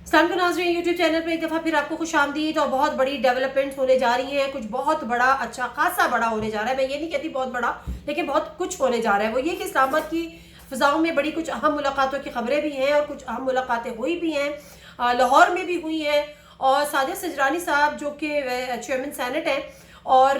अस्सलाम नाज़रीन, YouTube channel पर एक दफ़ा फिर आपको खुश आमदीद। और बहुत बड़ी डेवलपमेंट्स होने जा रही हैं। कुछ बहुत बड़ा, अच्छा खासा बड़ा होने जा रहा है। मैं ये नहीं कहती बहुत बड़ा, लेकिन बहुत कुछ होने जा रहा है। वो ये कि इस्लामाबाद की फ़िज़ाओं में बड़ी कुछ अहम मुलाकातों की खबरें भी हैं और कुछ अहम मुलाकातें हुई भी हैं। लाहौर में भी हुई हैं। और साजिद सजरानी साहब जो कि चेयरमैन सेनेट हैं, और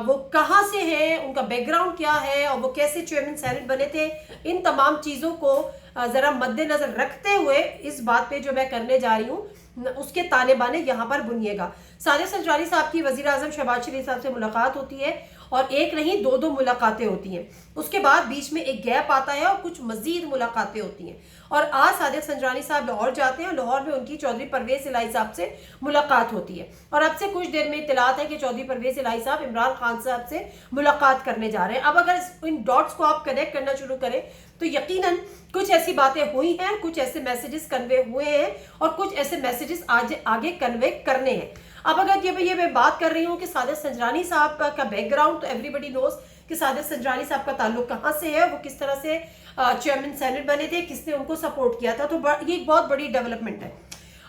वो कहाँ से हैं, उनका बैकग्राउंड क्या है और वो कैसे चेयरमैन सेनेट बने थे, इन तमाम चीज़ों को ज़रा मद्देनज़र रखते हुए इस बात पे जो मैं करने जा रही हूँ उसके ताने बाने यहाँ पर बुनिएगा। साजिद सजरानी साहब की वज़ीर आज़म शहबाज शरीफ साहब से मुलाकात होती है, और एक नहीं दो मुलाकातें होती हैं। उसके बाद बीच में एक गैप आता है और कुछ मजीद मुलाकातें होती हैं। और आज साजिद सजरानी साहब लाहौर जाते हैं। लाहौर में उनकी चौधरी परवेज़ इलाही साहब से मुलाकात होती है, और अब से कुछ देर में इत्तलात है कि चौधरी परवेज़ इलाही साहब इमरान खान साहब से मुलाकात करने जा रहे हैं। अब अगर इन डॉट्स को आप कनेक्ट करना शुरू करें तो यकीनन कुछ ऐसी बातें हुई हैं, कुछ ऐसे मैसेजेस कन्वे हुए हैं और कुछ ऐसे मैसेजेस आज आगे कन्वे करने हैं। अब अगर ये मैं बात कर रही हूँ कि साजिद सजरानी साहब का बैकग्राउंड, तो एवरीबडी नोज कि साजिद सजरानी साहब का ताल्लुक कहाँ से है, वो किस तरह से चेयरमैन सेनेट बने थे, किसने उनको सपोर्ट किया था। तो ये एक बहुत बड़ी डेवलपमेंट है।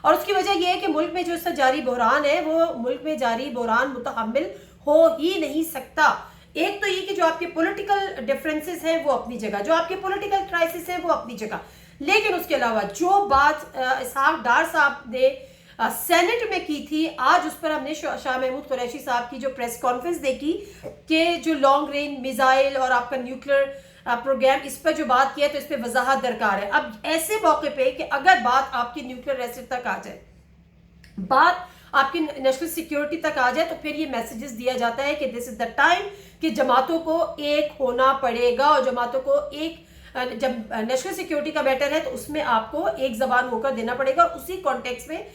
और उसकी वजह यह है कि मुल्क में जो इसका जारी बहरान है, वो मुल्क में जारी बहरान मुतहम्मिल हो ही नहीं सकता। एक तो ये कि जो आपके पॉलिटिकल डिफरेंसेस हैं वो अपनी जगह, जो आपके पॉलिटिकल क्राइसिस हैं वो अपनी जगह, लेकिन उसके अलावा जो बात इसहाक डार साहब ने सेनेट में की थी, आज उस पर हमने शाह महमूद कुरैशी साहब की जो प्रेस कॉन्फ्रेंस देखी कि जो लॉन्ग रेंज मिसाइल और आपका न्यूक्लियर प्रोग्राम, इस पर जो बात किया तो इस पर वजाहत दरकार है। अब ऐसे मौके पे कि अगर बात आपकी न्यूक्लियर रेसिट तक आ जाए, बात आपकी नेशनल सिक्योरिटी तक आ जाए, तो फिर ये मैसेजेस दिया जाता है कि दिस इज द टाइम कि जमातों को एक होना पड़ेगा। और जमातों को एक, जब नेशनल सिक्योरिटी का मैटर है तो उसमें आपको एक जबान होकर देना पड़ेगा। और उसी कॉन्टेक्स्ट में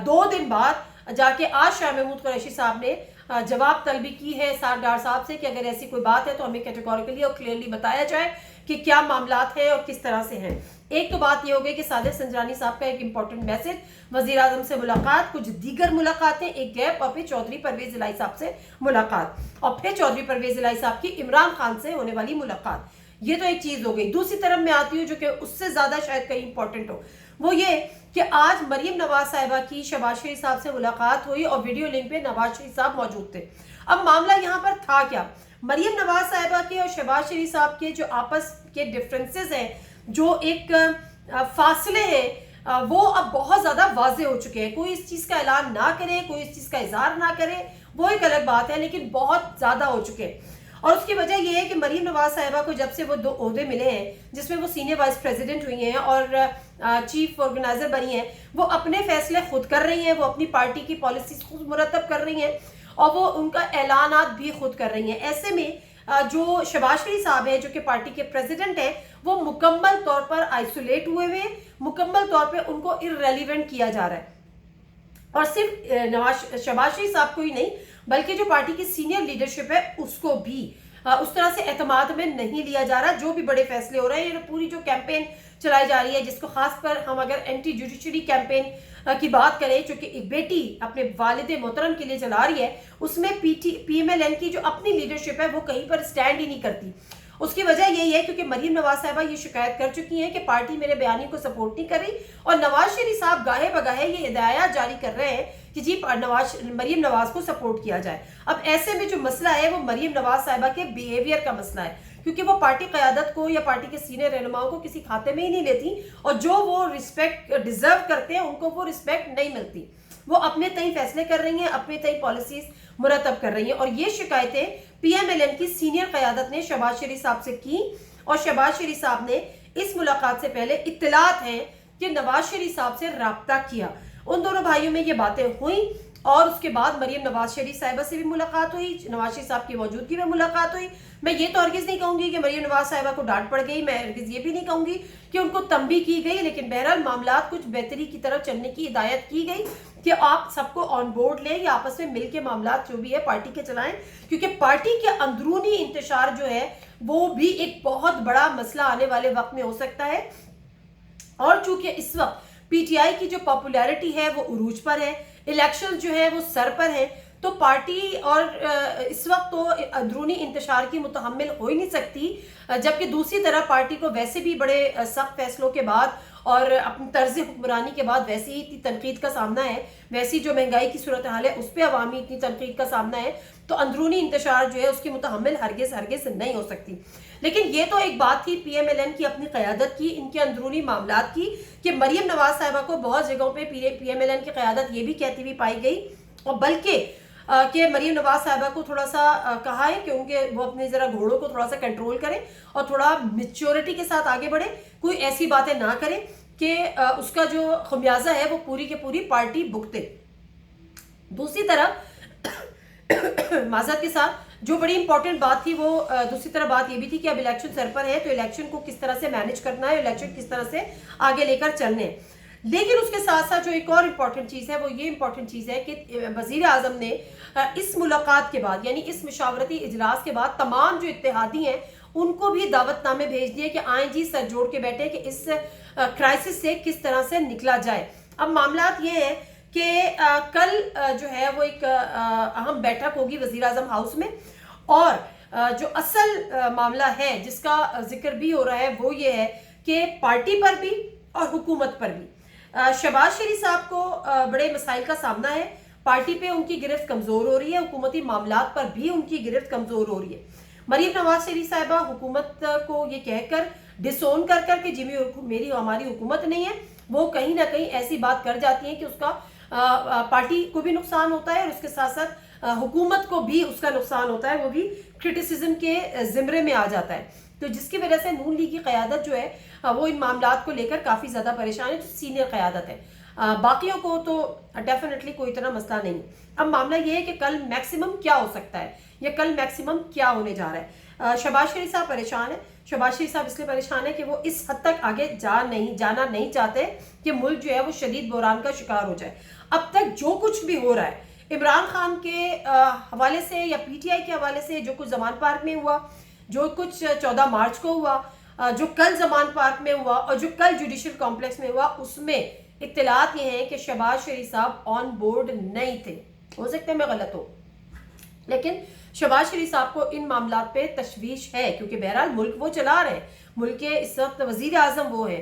2 दिन बाद जाके आज शाह महमूद कुरैशी साहब ने जवाब तलबी की है साद डार साहब से कि अगर ऐसी कोई बात है तो हमें कैटेगोरिकली और क्लियरली बताया जाए कि क्या मामलात हैं और किस तरह से हैं। एक तो बात ये हो गई कि साजिद सजरानी साहब का एक इंपॉर्टेंट मैसेज, वजीर आजम से मुलाकात, कुछ दीगर मुलाकातें, एक गैप, और फिर चौधरी परवेज़ इलाही साहब से मुलाकात, और फिर चौधरी परवेज़ इलाही साहब की इमरान खान से होने वाली मुलाकात। ये तो एक चीज हो गई। दूसरी तरफ मैं आती हूँ जो कि उससे ज्यादा शायद कहीं इंपॉर्टेंट हो, वो ये कि आज मरियम नवाज साहिबा की शहबाज शरीफ साहब से मुलाकात हुई और वीडियो लिंक पे नवाज शरीफ साहब मौजूद थे। अब मामला यहाँ पर था क्या, मरियम नवाज साहिबा के और शहबाज शरीफ साहब के जो आपस के डिफरेंसेस हैं, जो एक फासले हैं, वो अब बहुत ज्यादा वाजे हो चुके हैं। कोई इस चीज का ऐलान ना करे, कोई इस चीज का इजहार ना करे, वो एक अलग बात है, लेकिन बहुत ज्यादा हो चुके हैं। और उसकी वजह यह है कि मरियम नवाज साहिबा को जब से वो 2 ओहदे मिले हैं, जिसमें वो सीनियर वाइस प्रेसिडेंट हुई हैं और चीफ ऑर्गेनाइजर बनी हैं, वो अपने फैसले खुद कर रही हैं, वो अपनी पार्टी की पॉलिसीज खुद मुरतब कर रही हैं और वो उनका ऐलानात भी खुद कर रही हैं। ऐसे में जो शहबाज शरीफ साहब हैं, जो कि पार्टी के प्रेसिडेंट हैं, वो मुकम्मल तौर पर आइसोलेट हुए हुए, मुकम्मल तौर पर उनको इररेलेवेंट किया जा रहा है। और सिर्फ शहबाज शरीफ साहब को ही नहीं, बल्कि जो पार्टी की सीनियर लीडरशिप है उसको भी उस तरह से एतमाद में नहीं लिया जा रहा। जो भी बड़े फैसले हो रहे हैं, ये पूरी जो कैंपेन चलाई जा रही है, जिसको खासकर हम अगर एंटी जुडिशरी कैंपेन की बात करें, जो कि एक बेटी अपने वालिद मोहतरम के लिए चला रही है, उसमें PMLN की जो अपनी लीडरशिप है वो कहीं पर स्टैंड ही नहीं करती। उसकी वजह यही है क्योंकि मरियम नवाज साहिबा ये शिकायत कर चुकी हैं कि पार्टी मेरे बयानी को सपोर्ट नहीं कर रही, और नवाज शरीफ साहब गाहे बगाहे ये हिदायत जारी कर रहे हैं कि जी मरियम नवाज को सपोर्ट किया जाए। अब ऐसे में जो मसला है वो मरियम नवाज साहिबा के बिहेवियर का मसला है, क्योंकि वो पार्टी क़यादत को या पार्टी के सीनियर रहनुमाओं को किसी खाते में ही नहीं लेती, और जो वो रिस्पेक्ट डिजर्व करते हैं उनको वो रिस्पेक्ट नहीं मिलती। वो अपने तय फैसले कर रही हैं, अपने तय पॉलिसीज मुरतब कर रही हैं। और ये शिकायतें PMLN की सीनियर क़यादत ने शहबाज शरीफ साहब से की, और शहबाज शरीफ साहब ने इस मुलाकात से पहले इत्तलात हैं कि नवाज शरीफ साहब से राब्ता किया। उन दोनों भाइयों में ये बातें हुई, और उसके बाद मरियम नवाज शरीफ साहिबा से भी मुलाकात हुई, नवाज शरीफ साहब की मौजूदगी में मुलाकात हुई। मैं ये तो हरगिज़ नहीं कहूंगी कि मरियम नवाज साहिबा को डांट पड़ गई, मैं हरगिज़ ये भी नहीं कहूंगी कि उनको तंबी की गई, लेकिन बहरहाल मामलात कुछ बेहतरी की तरफ चलने की हिदायत की गई कि आप सबको ऑन बोर्ड लें, या आपस में मिलकर मामलात जो भी है पार्टी के चलाएं, क्योंकि पार्टी के अंदरूनी इंतशार जो है वो भी एक बहुत बड़ा मसला आने वाले वक्त में हो सकता है। और चूंकि इस वक्त PTI की जो पॉपुलैरिटी है वो उरूज पर है, इलेक्शन जो है वो सर पर है, تو پارٹی اور اس وقت تو اندرونی انتشار کی متحمل ہو ہی نہیں سکتی، جبکہ دوسری طرف پارٹی کو ویسے بھی بڑے سخت فیصلوں کے بعد اور اپنی طرز حکمرانی کے بعد ویسی ہی اتنی تنقید کا سامنا ہے، ویسی جو مہنگائی کی صورتحال ہے اس پہ عوامی اتنی تنقید کا سامنا ہے، تو اندرونی انتشار جو ہے اس کی متحمل ہرگز نہیں ہو سکتی۔ لیکن یہ تو ایک بات تھی پی ایم ایل این کی اپنی قیادت کی، ان کے اندرونی معاملات کی، کہ مریم نواز صاحبہ کو بہت جگہوں پہ پی ایم ایل این کی قیادت یہ بھی کہتی ہوئی پائی گئی، اور بلکہ کہ مریم نواز صاحبہ کو تھوڑا سا کہا ہے کہ وہ اپنے ذرا گھوڑوں کو تھوڑا سا کنٹرول کریں اور تھوڑا میچورٹی کے ساتھ آگے بڑھیں، کوئی ایسی باتیں نہ کریں کہ اس کا جو خمیازہ ہے وہ پوری کے پوری پارٹی بھگتے۔ دوسری طرف معذرت کے ساتھ جو بڑی امپورٹنٹ بات تھی وہ دوسری طرف بات یہ بھی تھی کہ اب الیکشن سر پر ہے، تو الیکشن کو کس طرح سے مینج کرنا ہے، الیکشن کس طرح سے آگے لے کر چلنے ہیں۔ لیکن اس کے ساتھ ساتھ جو ایک اور امپورٹنٹ چیز ہے وہ یہ امپورٹنٹ چیز ہے کہ وزیر اعظم نے اس ملاقات کے بعد یعنی اس مشاورتی اجلاس کے بعد تمام جو اتحادی ہیں ان کو بھی دعوت نامے بھیج دیے کہ آئیں جی سر جوڑ کے بیٹھے کہ اس کرائسس سے کس طرح سے نکلا جائے۔ اب معاملات یہ ہیں کہ کل جو ہے وہ ایک اہم بیٹھک ہوگی وزیر اعظم ہاؤس میں، اور جو اصل معاملہ ہے جس کا ذکر بھی ہو رہا ہے وہ یہ ہے کہ پارٹی پر بھی اور حکومت پر بھی شہباز شریف صاحب کو بڑے مسائل کا سامنا ہے، پارٹی پہ ان کی گرفت کمزور ہو رہی ہے، حکومتی معاملات پر بھی ان کی گرفت کمزور ہو رہی ہے۔ مریم نواز شریف صاحبہ حکومت کو یہ کہہ کر ڈس اون کر کر کہ جی ہماری حکومت نہیں ہے، وہ کہیں نہ کہیں ایسی بات کر جاتی ہیں کہ اس کا پارٹی کو بھی نقصان ہوتا ہے اور اس کے ساتھ ساتھ حکومت کو بھی اس کا نقصان ہوتا ہے، وہ بھی کرٹیسزم کے زمرے میں آ جاتا ہے، تو جس کی وجہ سے نون لیگ کی قیادت جو ہے وہ ان معاملات کو لے کر کافی زیادہ پریشان ہے، جو سینئر قیادت ہے۔ باقیوں کو تو ڈیفینیٹلی کوئی طرح مسئلہ نہیں۔ اب معاملہ یہ ہے کہ کل میکسیمم کیا ہو سکتا ہے یا کل میکسیمم کیا ہونے جا رہا ہے۔ شہباز شریف صاحب پریشان ہیں، شہباز شریف صاحب اس لیے پریشان ہے کہ وہ اس حد تک آگے جانا نہیں چاہتے کہ ملک جو ہے وہ شدید بحران کا شکار ہو جائے۔ اب تک جو کچھ بھی ہو رہا ہے عمران خان کے حوالے سے یا پی ٹی آئی کے حوالے سے، جو کچھ زمان پارک میں ہوا، جو کچھ 14 مارچ کو ہوا، جو کل زمان پارک میں ہوا اور جو کل جوڈیشل کمپلیکس میں ہوا، اس میں اطلاعات یہ ہیں کہ شہباز شریف صاحب آن بورڈ نہیں تھے۔ ہو سکتا ہے میں غلط ہوں، لیکن شہباز شریف صاحب کو ان معاملات پہ تشویش ہے، کیونکہ بہرحال ملک وہ چلا رہے ہیں، ملک کے اس وقت وزیر اعظم وہ ہیں،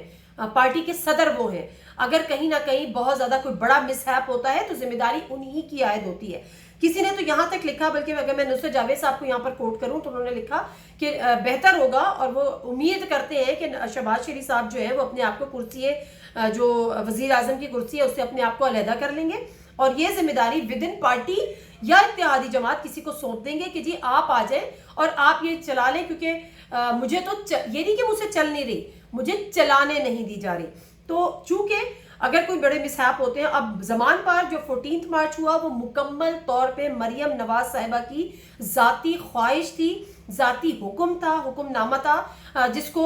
پارٹی کے صدر وہ ہیں، اگر کہیں نہ کہیں بہت زیادہ کوئی بڑا مس ہیپ ہوتا ہے تو ذمہ داری انہی کی عائد ہوتی ہے۔ کسی نے تو یہاں تک لکھا، بلکہ اگر میں نصرت جاوید صاحب کو یہاں پر کوٹ کروں تو انہوں نے لکھا کہ بہتر ہوگا، اور وہ امید کرتے ہیں کہ شہباز شریف صاحب جو ہے وہ اپنے آپ کو کرسی جو وزیر اعظم کی کرسی ہے اس سے اپنے آپ کو علیحدہ کر لیں گے، اور یہ ذمہ داری ود ان پارٹی یا اتحادی جماعت کسی کو سونپ دیں گے کہ جی آپ آ جائیں اور آپ یہ چلا لیں، کیونکہ مجھے تو یہ نہیں کہ مجھ سے چل نہیں رہی، مجھے چلانے نہیں دی جا رہی۔ تو چونکہ اگر کوئی بڑے مسہپ ہوتے ہیں، اب زمان پار جو 14 مارچ ہوا وہ مکمل طور پہ مریم نواز صاحبہ کی ذاتی خواہش تھی، ذاتی حکم تھا، حکم نامہ تھا، جس کو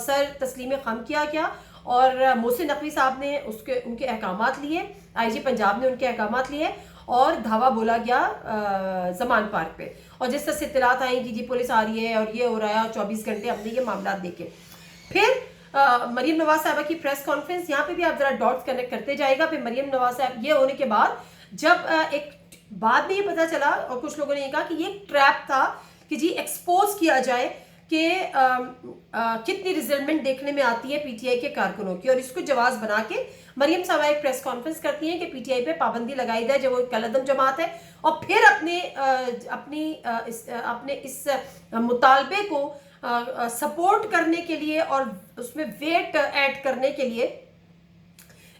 سر تسلیم خم کیا گیا، اور محسن نقوی صاحب نے ان کے احکامات لیے، آئی جی پنجاب نے ان کے احکامات لیے، اور دھاوا بولا گیا زمان پارک پہ، اور جس طرح سے اطلاعات آئیں کہ جی پولیس آ رہی ہے اور یہ ہو رہا ہے، اور 24 گھنٹے ہم نے یہ معاملات دیکھے۔ پھر مریم نواز صاحبہ کی پریس کانفرنس، یہاں پہ بھی آپ ذرا ڈاٹس کنیکٹ کرتے جائے گا۔ پھر مریم نواز صاحب یہ ہونے کے بعد جب ایک بعد میں یہ پتہ چلا اور کچھ لوگوں نے یہ کہا کہ یہ ٹریپ تھا کہ جی ایکسپوز کیا جائے کہ کتنی ریزلمنٹ دیکھنے میں آتی ہے پی ٹی آئی کے کارکنوں کی، اور اس کو جواز بنا کے مریم صاحبہ ایک پریس کانفرنس کرتی ہیں کہ پی ٹی آئی پہ پابندی لگائی جائے جو وہ کالعدم جماعت ہے، اور پھر اپنے اس مطالبے کو سپورٹ کرنے کے لیے اور اس میں ویٹ ایڈ کرنے کے لیے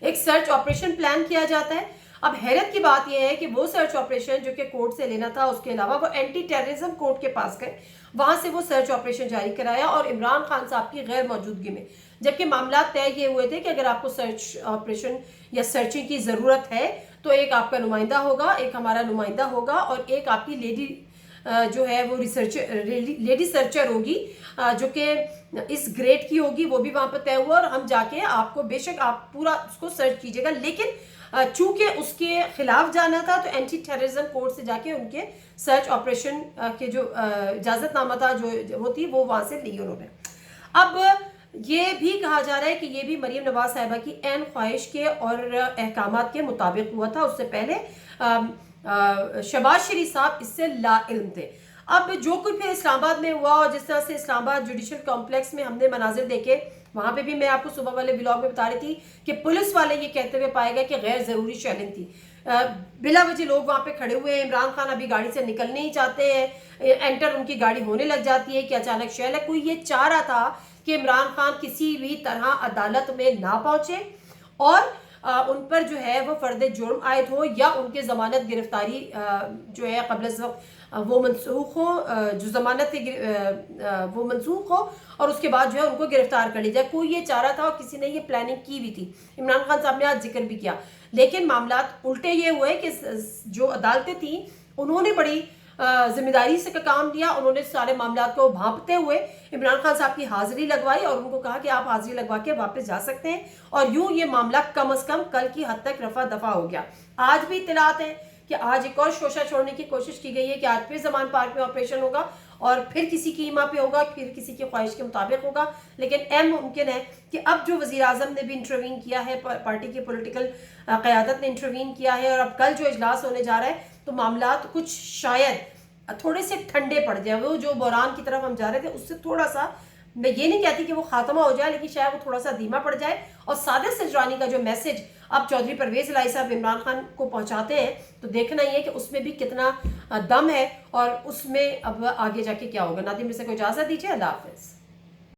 ایک سرچ آپریشن پلان کیا جاتا ہے۔ اب حیرت کی بات یہ ہے کہ وہ سرچ آپریشن جو کہ کورٹ سے لینا تھا، اس کے علاوہ وہ اینٹی ٹیررزم کورٹ کے پاس گئے، وہاں سے وہ سرچ آپریشن جاری کرایا، اور عمران خان صاحب کی غیر موجودگی میں، جبکہ معاملات طے یہ ہوئے تھے کہ اگر آپ کو سرچ آپریشن یا سرچنگ کی ضرورت ہے تو ایک آپ کا نمائندہ ہوگا، ایک ہمارا نمائندہ ہوگا، اور ایک آپ کی لیڈی جو ہے وہ لیڈی سرچر ہوگی جو کہ اس گریڈ کی ہوگی، وہ بھی وہاں پہ طے ہوا، اور ہم جا کے آپ کو بے شک آپ پورا اس کو سرچ کیجیے گا، لیکن چونکہ اس کے خلاف جانا تھا تو اینٹی ٹیررزم کورٹ سے جا کے ان کے سرچ آپریشن کے جو اجازت نامہ تھا جو وہ تھی وہ وہاں سے لی انہوں نے۔ اب یہ بھی کہا جا رہا ہے کہ یہ بھی مریم نواز صاحبہ کی عین خواہش کے اور احکامات کے مطابق ہوا تھا۔ اس سے پہلے शहबाज शरीफ साहब इससे लाइल्म थे। अब जो कुछ भी इस्लाम आबाद में हुआ और जिस तरह से इस्लाम आबाद जुडिशल कॉम्प्लेक्स में हमने मनाजिर देखे, वहाँ पे भी मैं आपको सुबह वाले ब्लॉग में बता रही थी कि पुलिस वाले ये कहते हुए पाए गए कि गैर ज़रूरी शेलिंग थी। बिला वजह लोग वहाँ पे खड़े हुए हैं। इमरान खान अभी गाड़ी से निकलने ही चाहते हैं, एंटर उनकी गाड़ी होने लग जाती है कि अचानक शेल है। कोई ये चाह रहा था कि इमरान खान किसी भी तरह अदालत में ना पहुँचे और उन पर जो है वो फर्द जुर्म आयद हो या उनके ज़मानत गिरफ्तारी जो है कबल वो मनसूख हो, जो ज़मानत वो मनसूख हो और उसके बाद जो है उनको गिरफ्तार कर लिया जाए। कोई ये चाह रहा था और किसी ने ये प्लानिंग की भी थी। इमरान खान साहब ने आज जिक्र भी किया, लेकिन मामलात उल्टे ये हुए कि जो अदालतें थी उन्होंने बड़ी जिम्मेदारी से काम लिया। उन्होंने सारे मामलात को भांपते हुए इमरान खान साहब की हाजिरी लगवाई और उनको कहा कि आप हाजिरी लगवा के वापस जा सकते हैं, और यूं ये मामला कम अज कम कल की हद तक रफा दफा हो गया। आज भी इत्तलात है कि आज एक और शोशा छोड़ने की कोशिश की गई है कि आज फिर जमान पार्क में ऑपरेशन होगा और फिर किसी की ईमा पे होगा, फिर किसी की ख्वाहिश के मुताबिक होगा। लेकिन एम मुमकिन है कि अब जो वज़ीर आज़म ने भी इंटरवीन किया है, पार्टी की पॉलिटिकल क़यादत ने इंटरवीन किया है, और अब कल जो इजलास होने जा रहा है तो मामलात कुछ शायद थोड़े से ठंडे पड़ जाए। वो जो बहरान की तरफ हम जा रहे थे उससे थोड़ा सा, मैं ये नहीं कहती कि वो खात्मा हो जाए, लेकिन शायद वो थोड़ा सा धीमा पड़ जाए। और सादिक सिजरानी का जो मैसेज अब चौधरी परवेज इलाही साहब इमरान खान को पहुंचाते हैं तो देखना ही है कि उसमें भी कितना दम है और उसमें अब आगे जाके क्या होगा। नादिम से कोई इजाज़त दीजिए, अल्लाह हाफ़िज़।